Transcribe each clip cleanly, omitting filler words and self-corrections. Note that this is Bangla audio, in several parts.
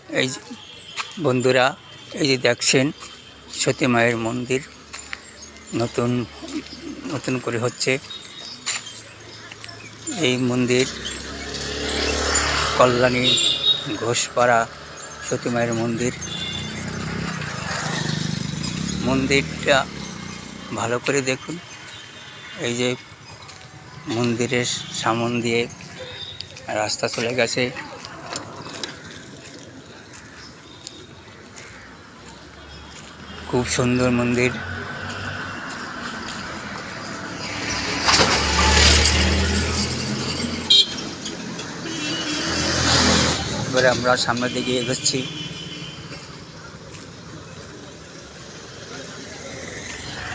এই যে বন্ধুরা, এই যে দেখছেন সতী মায়ের মন্দির নতুন নতুন করে হচ্ছে। এই মন্দির কল্যাণী ঘোষপাড়া সতী মায়ের মন্দির। মন্দিরটা ভালো করে দেখুন। এই যে মন্দিরের সামন দিয়ে রাস্তা চলে গেছে। খুব সুন্দর মন্দির। এবারে আমরা সামনের দিকে এগোচ্ছি।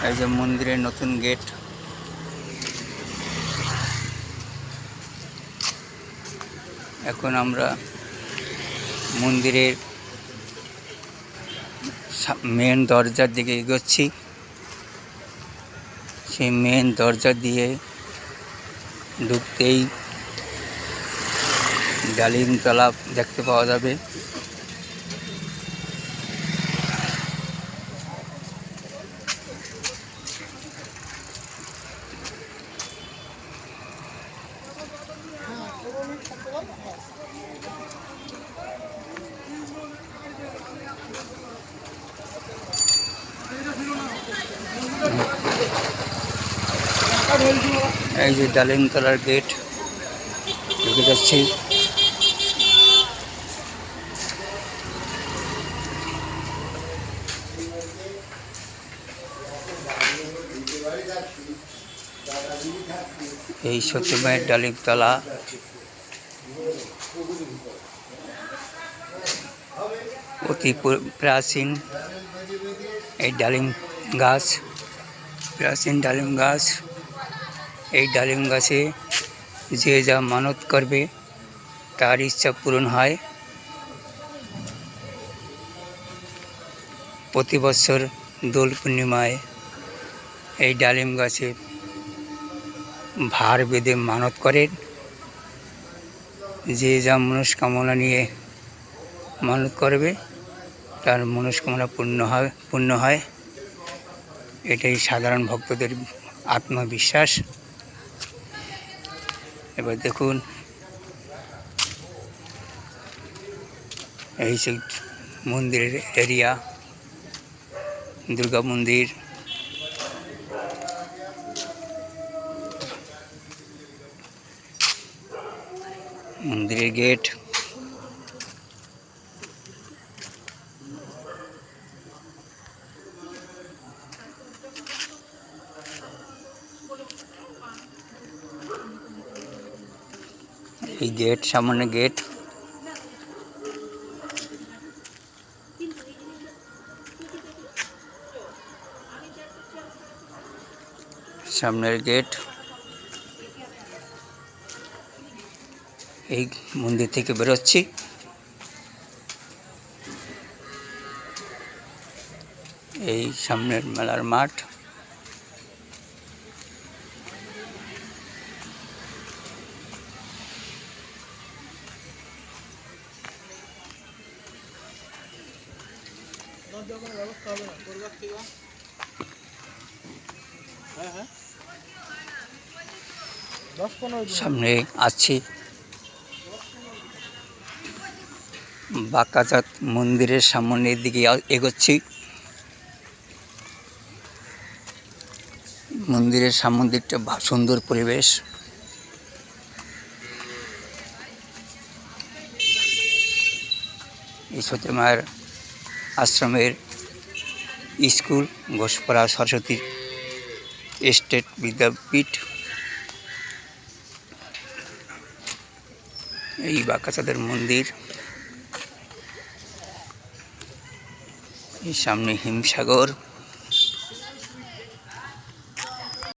এই যে মন্দিরের নতুন গেট। এখন আমরা মন্দিরের মেন দরজার দিকে এগোচ্ছি। সেই মেন দরজা দিয়ে ঢুকতেই ডালিমতলা দেখতে পাওয়া যাবে। এই যে ডালিমতলার গেট, ঢুকে যাচ্ছি। এই সতী মায়ের ডালিমতলা। অতি প্রাচীন এই ডালিম গাছ, প্রাচীন ডালিম গাছ। এই ডালিম গাছে যে যা মানত করবে তার ইচ্ছা পূরণ হয়। প্রতি বছর দোল পূর্ণিমায় এই ডালিম গাছে ভার বেঁধে মানত করেন। যে যা মনস্কামনা নিয়ে মানত করবে তার মনস্কামনা পূর্ণ হয়। এটাই সাধারণ ভক্তদের আত্মবিশ্বাস। এবার দেখুন, এই যে মন্দিরের এরিয়া, দুর্গা মন্দির। মন্দিরের গেট। এই গেট, সামনে গেট। সামনের গেট। এই মন্দির থেকে বেরোচ্ছি। এই সামনের মেলার মাঠ। সামনে আছি বাঁকাচাঁদ মন্দিরের সামনের দিকে এগোচ্ছি। মন্দিরের সামনের দিকটা সুন্দর পরিবেশ। এই সতী মায়ের আশ্রমের স্কুল ঘোষপাড়া সরস্বতী স্টেট বিদ্যাপীঠ। এই বাঁকাচাঁদের মন্দির। এই সামনে হিমসাগর।